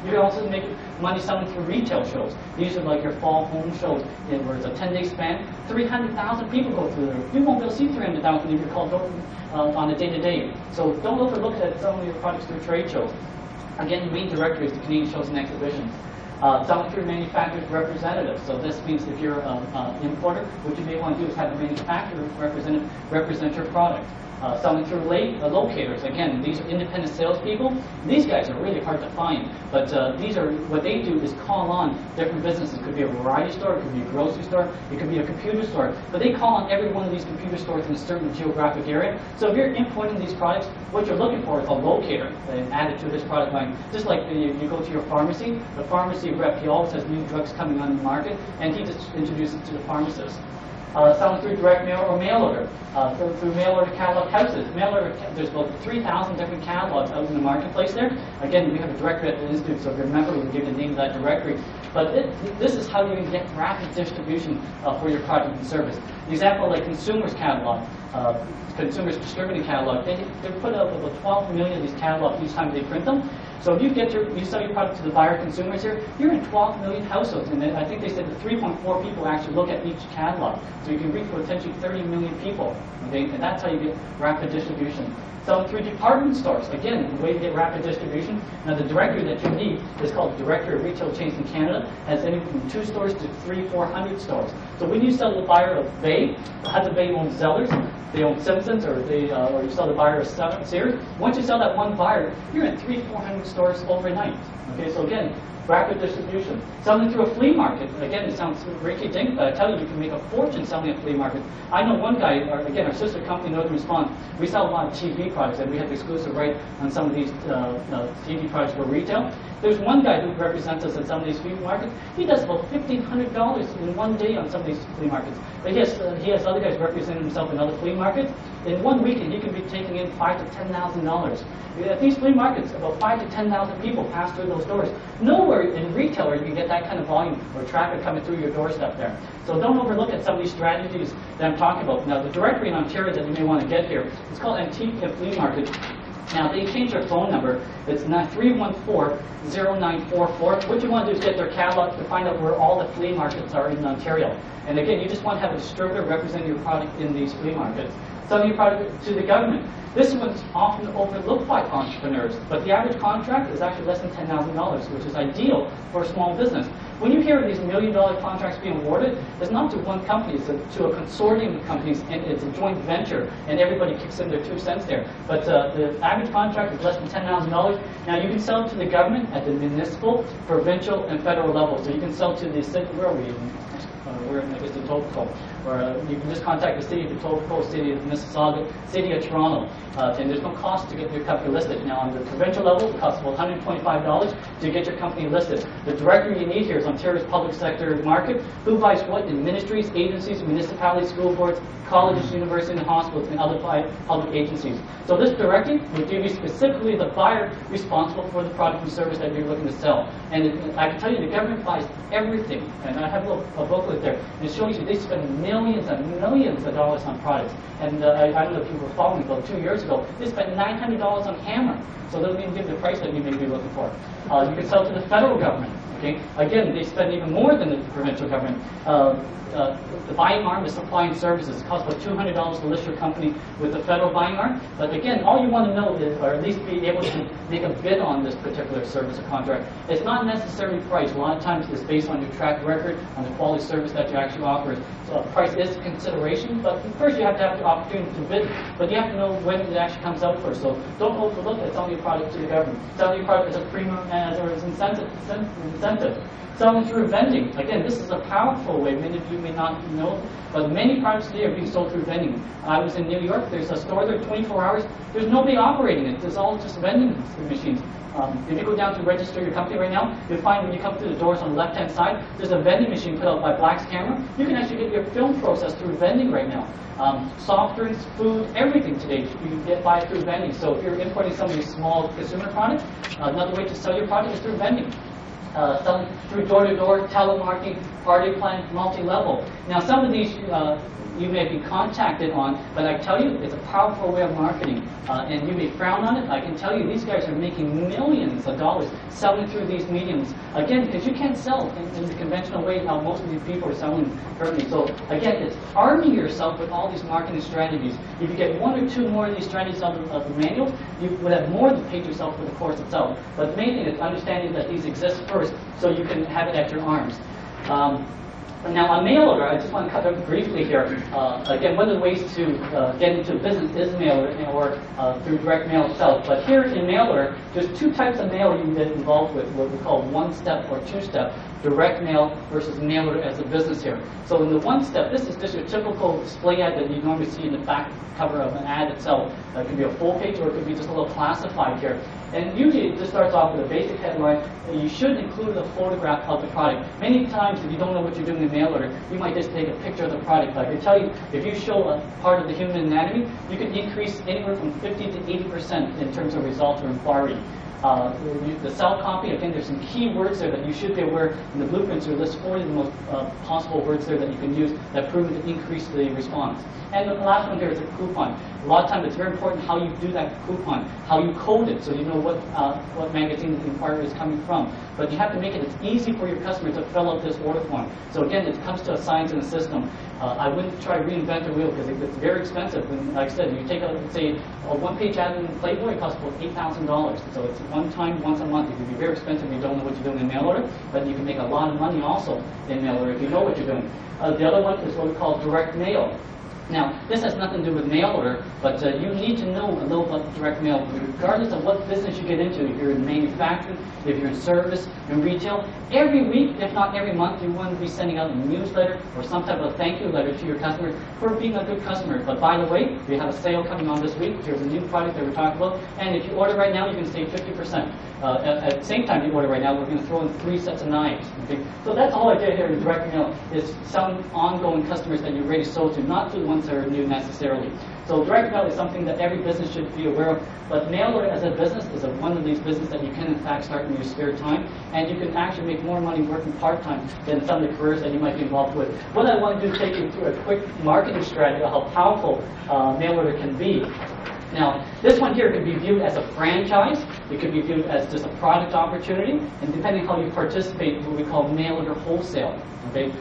You can also make money selling through retail shows. These are like your fall home shows, where it's a 10-day span. 300,000 people go through there. You won't be able to see 300,000 if you're called on a day-to-day. So don't overlook at some of your products through trade shows. Again, the main directory is the Canadian Shows and Exhibitions. Selling through manufacturer's representatives. So this means if you're an importer, what you may want to do is have a manufacturer represent your product. Selling through locators. Again, these are independent salespeople. These guys are really hard to find, but these are what they do is call on different businesses. It could be a variety store, it could be a grocery store, it could be a computer store. But they call on every one of these computer stores in a certain geographic area. So if you're importing these products, what you're looking for is a locator added to this product line. Just like you go to your pharmacy, the pharmacy rep, he always has new drugs coming on the market, and he just introduces it to the pharmacist. Selling through direct mail or mail order, through mail order catalog houses. Mail order, there's about 3,000 different catalogs out in the marketplace there. Again, we have a directory at the Institute, so if you remember, we'll give the name of that directory. But this is how you can get rapid distribution for your product and service. An example like Consumers Catalog, Consumers Distributing Catalog, they put out about 12 million of these catalogs each time they print them. So if you sell your product to the buyer consumers here, you're in 12 million households, and I think they said that 3.4 people actually look at each catalog. So you can reach potentially 30 million people, okay? And that's how you get rapid distribution. Selling through department stores, again, the way to get rapid distribution. Now the directory that you need is called Directory of Retail Chains in Canada. Has anything from 2 stores to 300-400 stores. So when you sell the buyer of Bay, Hudson Bay owns Zellers, they own Simpsons, or you sell the buyer of Sears. Once you sell that one buyer, you're in 300-400 stores overnight. Okay, so again, rapid distribution. Selling through a flea market. Again, it sounds rinky-dink, but I tell you can make a fortune selling at flea markets. I know one guy, again, our sister company, Northern Response, we sell a lot of TV products, and we have the exclusive right on some of these TV products for retail. There's one guy who represents us at some of these flea markets. He does about $1,500 in one day on some of these flea markets. But he has other guys representing himself in other flea markets. In one weekend, he can be taking in $5,000 to $10,000. At these flea markets, about 5,000 to 10,000 people pass through those doors. Nowhere in retail where you can get that kind of volume or traffic coming through your doorstep there. So don't overlook at some of these strategies that I'm talking about. Now, the directory in Ontario that you may want to get here, it's called Antique Flea Market. Now, they changed their phone number. It's 314-0944. What you want to do is get their catalog to find out where all the flea markets are in Ontario. And again, you just want to have a distributor representing your product in these flea markets. Selling your product to the government. This one's often overlooked by entrepreneurs, but the average contract is actually less than $10,000, which is ideal for a small business. When you hear of these million-dollar contracts being awarded, it's not to one company, it's to a consortium of companies, and it's a joint venture, and everybody kicks in their 2 cents there. But the average contract is less than $10,000. Now, you can sell to the government at the municipal, provincial, and federal level. So you can sell to the city, where are we? We're in, I guess, Etobicoke. Or you can just contact the city of Etobicoke, city of Mississauga, city of Toronto. And there's no cost to get your company listed. Now, on the provincial level, it costs about $125 to get your company listed. The directory you need here is Ontario's public sector market. Who buys what in ministries, agencies, municipalities, school boards, colleges, universities, and hospitals, and other public agencies. So this directory will give you specifically the buyer responsible for the product and service that you're looking to sell. And I can tell you the government buys everything. And I have a booklet there. And it shows you they spend millions and millions of dollars on products. And I don't know if you were following, about 2 years ago, they spent $900 on hammer. So they'll even give the price that you may be looking for. You can sell to the federal government. Okay? Again, they spend even more than the provincial government. The buying arm is supplying services. It costs about $200 to list your company with the federal buying arm. But again, all you want to know is, or at least be able to make a bid on this particular service or contract. It's not necessarily price. A lot of times it's based on your track record, on the quality service that you actually offer. So price is a consideration, but first you have to have the opportunity to bid. But you have to know when it actually comes out first. So don't overlook at selling your product to the government. Selling your product as a premium as or as incentive. Selling through vending. Again, this is a powerful way. Many of you may not know, but many products today are being sold through vending. I was in New York. There's a store there 24 hours. There's nobody operating it. It's all just vending machines. If you go down to register your company right now, you'll find when you come through the doors on the left-hand side, there's a vending machine put out by Black's Camera. You can actually get your film processed through vending right now. Soft drinks, food, everything today you can buy through vending. So if you're importing some of these small consumer products, another way to sell your product is through vending. selling through door-to-door, telemarketing, party plan, multi-level. Now, some of these you may be contacted on, but I tell you, it's a powerful way of marketing. And you may frown on it. I can tell you, these guys are making millions of dollars selling through these mediums. Again, because you can't sell in the conventional way how most of these people are selling currently. So again, it's arming yourself with all these marketing strategies. If you get one or two more of these strategies out of the manual, you would have more than paid yourself for the course itself. But the main thing is understanding that these exist first, so you can have it at your arms. Now, on mail order, I just want to cover briefly here. Again, one of the ways to get into business is mail order or through direct mail itself. But here in mail order, there's two types of mail you can get involved with, what we call one-step or two-step, direct mail versus mail order as a business here. So in the one-step, this is just your typical display ad that you normally see in the back cover of an ad itself. It could be a full page or it could be just a little classified here. And usually it just starts off with a basic headline, and you should include a photograph of the product. Many times, if you don't know what you're doing in mail order, you might just take a picture of the product. But I can tell you, if you show a part of the human anatomy, you can increase anywhere from 50 to 80% in terms of results or inquiry. The cell copy, again, there's some key words there that you should be aware. In the blueprints, we list 40 of the most possible words there that you can use that prove to increase the response. And the last one here is a coupon. A lot of times it's very important how you do that coupon, how you code it, so you know what magazine the inquiry is coming from. But you have to make it as easy for your customer to fill out this order form. So again, it comes to a science and a system. I wouldn't try to reinvent the wheel because it's very expensive. And like I said, you take say a one-page ad in Playboy, it costs about $8,000. So it's one time, once a month. It can be very expensive if you don't know what you're doing in mail order, but you can make a lot of money also in mail order if you know what you're doing. The other one is what we call direct mail. Now, this has nothing to do with mail order, but you need to know a little about direct mail, regardless of what business you get into. If you're in manufacturing, if you're in service, in retail, every week, if not every month, you want to be sending out a newsletter or some type of thank you letter to your customers for being a good customer. But by the way, we have a sale coming on this week. Here's a new product that we're talking about, and if you order right now, you can save 50%. At the same time you order right now, we're going to throw in 3 sets of knives. Okay? So that's all I did here in direct mail, is some ongoing customers that you already sold to, not to the ones that are new necessarily. So direct mail is something that every business should be aware of. But mail order as a business is one of these businesses that you can in fact start in your spare time, and you can actually make more money working part-time than some of the careers that you might be involved with. What I want to do is take you through a quick marketing strategy of how powerful mail order can be. Now, this one here could be viewed as a franchise. It could be viewed as just a product opportunity, and depending how you participate, what we call mail order wholesale. Okay,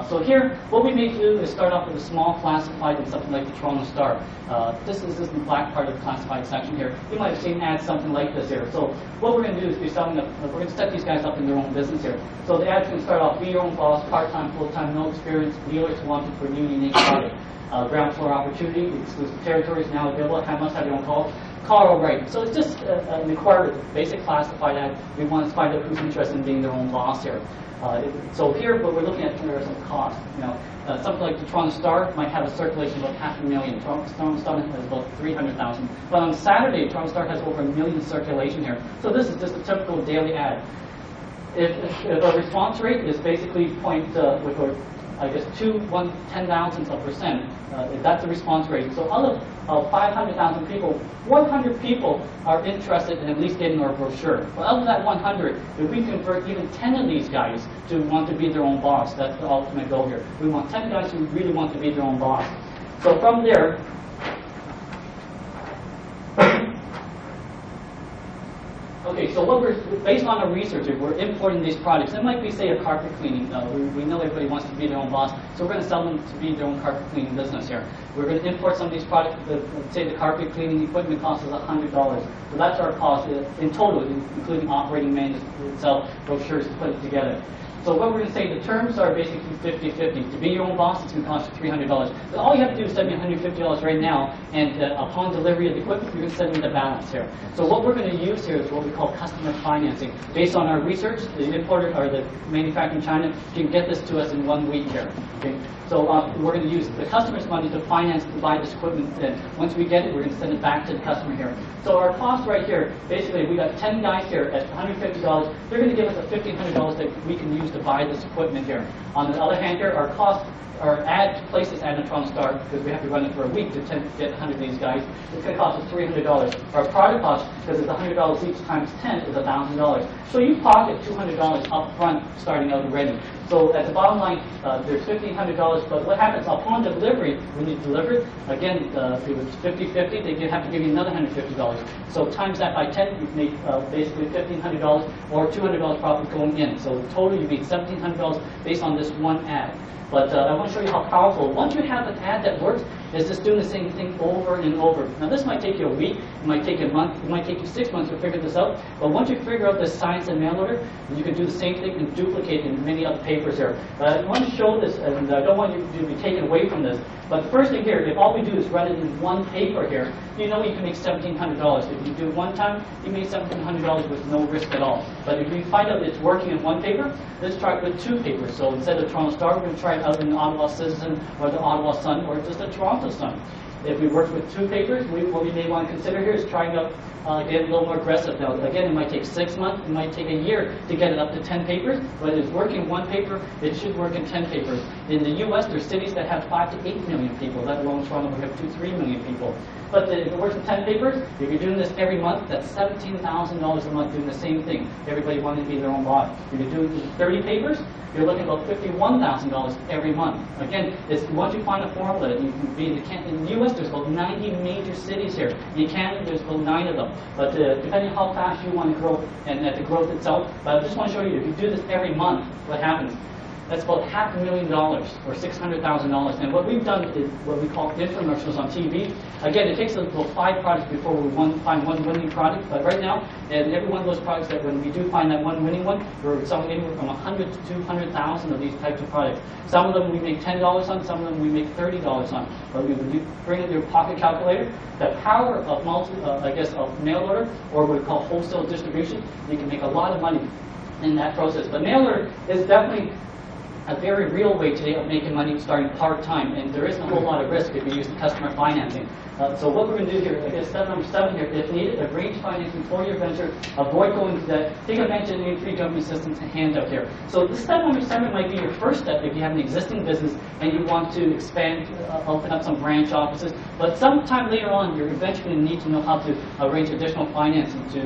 so here, what we may do is start off with a small classified and something like the Toronto Star. This is the black part of the classified section here. You might have seen ads something like this here. So what we're going to do is be selling we're going to set these guys up in their own business here. So the ads can start off: be your own boss, part-time, full-time, no experience, dealers wanted for new unique product. Ground floor opportunity, exclusive territories now available. How much have you on call? Call right. So it's just an inquiry, basic classified ad. We want to find out who's interested in being their own boss here. So here, what we're looking at in terms of cost. Something like the Toronto Star might have a circulation of about 500,000. Toronto Star has about 300,000. But on Saturday, Toronto Star has over 1 million circulation here. So this is just a typical daily ad. If a response rate is basically I guess 0.10%, that's the response rate. So out of 500,000 people, 100 people are interested in at least getting our brochure. Well, out of that 100, if we convert even 10 of these guys to want to be their own boss, that's the ultimate goal here. We want 10 guys who really want to be their own boss. So from there, okay, so based on our research, if we're importing these products, it might be, say, a carpet cleaning. We know everybody wants to be their own boss, so we're going to sell them to be their own carpet cleaning business here. We're going to import some of these products. Say the carpet cleaning equipment costs us $100. So that's our cost in total, including operating manuals itself, brochures to put it together. So what we're going to say, the terms are basically 50-50. To be your own boss, it's going to cost you $300. So all you have to do is send me $150 right now, and upon delivery of the equipment, you're going to send me the balance here. So what we're going to use here is what we call customer financing. Based on our research, the importer or the manufacturer in China can get this to us in 1 week here. Okay? So we're going to use the customer's money to finance to buy this equipment. And once we get it, we're going to send it back to the customer here. So our cost right here, basically, we got 10 guys here at $150. They're going to give us a $1,500 that we can use to buy this equipment here. On the other hand here, our cost, our ad to place this ad in Toronto Star, because we have to run it for a week to get 100 of these guys, it's going to cost us $300. Our product cost because it's $100 each times 10 is $1,000. So you pocket $200 up front starting out already. So at the bottom line, there's $1,500, but what happens upon delivery, when you deliver it, again, if it was 50-50, they have to give you another $150. So times that by 10, you make basically $1,500 or $200 profit going in. So total, you make $1,700 based on this one ad. But I want to show you how powerful. Once you have an ad that works, it's just doing the same thing over and over. Now this might take you a week, it might take you a month, it might take you 6 months to figure this out. But once you figure out this science in mail order, you can do the same thing and duplicate in many other papers here. But I want to show this, and I don't want you to be taken away from this. But the first thing here, if all we do is run it in one paper here, you know you can make $1,700. If you do it one time, you make $1,700 with no risk at all. But if you find out it's working in one paper, let's try it with two papers. So instead of Toronto Star, we're going to try it out in the Ottawa Citizen or the Ottawa Sun or just the Toronto Sun. If we work with two papers, what we may want to consider here is trying out get a little more aggressive. Now, again, it might take 6 months, it might take a year to get it up to 10 papers, but if it's working in one paper, it should work in 10 papers. In the U.S., there's cities that have 5 to 8 million people, let alone Toronto, we have 2 to 3 million people. But if it works in 10 papers, if you're doing this every month, that's $17,000 a month doing the same thing. Everybody wanting to be their own boss. If you're doing 30 papers, you're looking at about $51,000 every month. Again, it's once you find a formula, you can be in the U.S. there's about 90 major cities here. In Canada, there's about 9 of them. But depending on how fast you want to grow and at the growth itself, but I just want to show you, if you do this every month, what happens? That's about $500,000 or $600,000. And what we've done is what we call infomercials on TV. Again, it takes about 5 products before we find one winning product. But right now, and every one of those products that when we do find that one winning one, we're selling anywhere from 100 to 200,000 of these types of products. Some of them we make $10 on, some of them we make $30 on. But when you bring in your pocket calculator, the power of of mail order, or what we call wholesale distribution, you can make a lot of money in that process. But mail order is definitely a very real way today of making money starting part-time, and there isn't a whole lot of risk if you use the customer financing. So what we're going to do here, I guess step number 7 here, if needed, arrange financing for your venture, avoid going to that, take advantage of any free government assistance and handout here. So this step number 7 might be your first step if you have an existing business and you want to expand, open up some branch offices, but sometime later on you're eventually going to need to know how to arrange additional financing to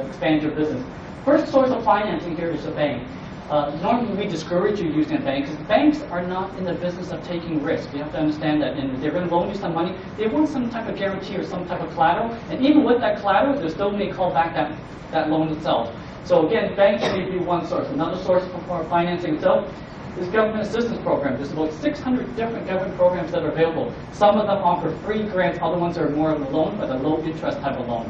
expand your business. First source of financing here is a bank. Normally we discourage you using a bank because banks are not in the business of taking risk. You have to understand that. And if they're going to loan you some money, they want some type of guarantee or some type of collateral. And even with that collateral, they still may call back that loan itself. So again, banks may be one source. Another source for financing itself is government assistance programs. There's about 600 different government programs that are available. Some of them offer free grants, other ones are more of a loan, but a low interest type of loan.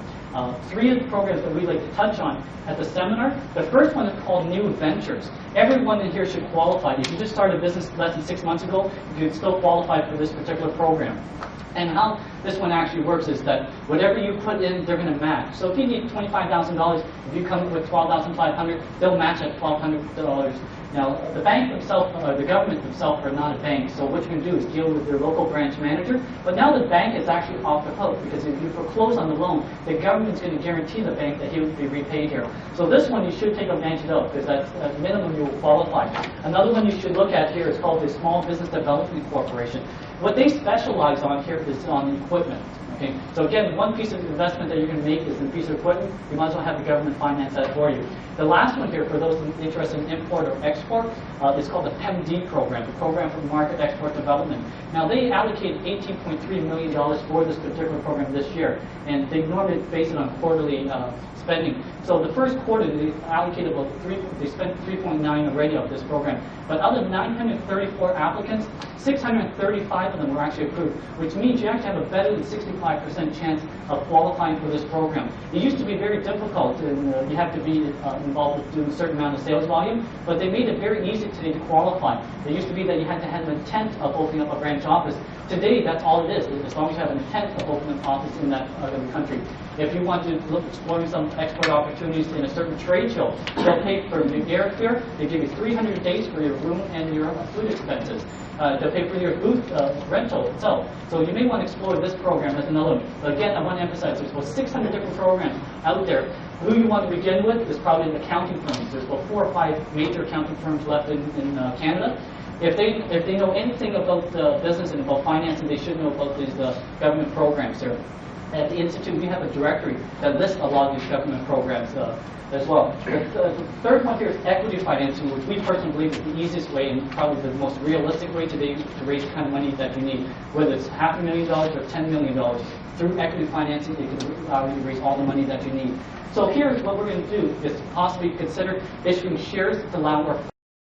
3 of the programs that we like to touch on at the seminar. The first one is called New Ventures. Everyone in here should qualify. If you just started a business less than 6 months ago, you could still qualify for this particular program. And how this one actually works is that whatever you put in, they're going to match. So if you need $25,000, if you come up with $12,500, they'll match at $1,200. Now, the bank themselves, the government themselves are not a bank, so what you can do is deal with your local branch manager. But now the bank is actually off the hook, because if you foreclose on the loan, the government's going to guarantee the bank that he will be repaid here. So this one you should take advantage of, because that's at minimum you will qualify. Another one you should look at here is called the Small Business Development Corporation. What they specialize on here is on equipment. Okay? So again, one piece of investment that you're going to make is in a piece of equipment. You might as well have the government finance that for you. The last one here, for those interested in import or export, is called the PEMD program, the Program for Market Export Development. Now they allocated $18.3 million for this particular program this year, and they normally base it on quarterly spending. So the first quarter, they allocated about they spent 3.9 already of this program. But out of 934 applicants, 635 of them were actually approved, which means you actually have a better than 65% chance of qualifying for this program. It used to be very difficult, and you have to be involved with doing a certain amount of sales volume, but they made it very easy today to qualify. It used to be that you had to have an intent of opening up a branch office. Today, that's all it is, as long as you have an intent of opening an office in that country. If you want to look exploring some export opportunities in a certain trade show, they'll pay for your airfare. They give you 300 days for your room and your food expenses. They'll pay for your booth rental itself. So you may want to explore this program as another one. But again, I want to emphasize there's about 600 different programs out there. Who you want to begin with is probably the accounting firms. There's about 4 or 5 major accounting firms left in Canada. If they know anything about business and about financing, they should know about these government programs here. At the Institute, we have a directory that lists a lot of these government programs as well. The third one here is equity financing, which we personally believe is the easiest way and probably the most realistic way today to raise the kind of money that you need. Whether it's $500,000 or $10 million, through equity financing, it can allow you to raise all the money that you need. So here's what we're going to do, is possibly consider issuing shares to allow our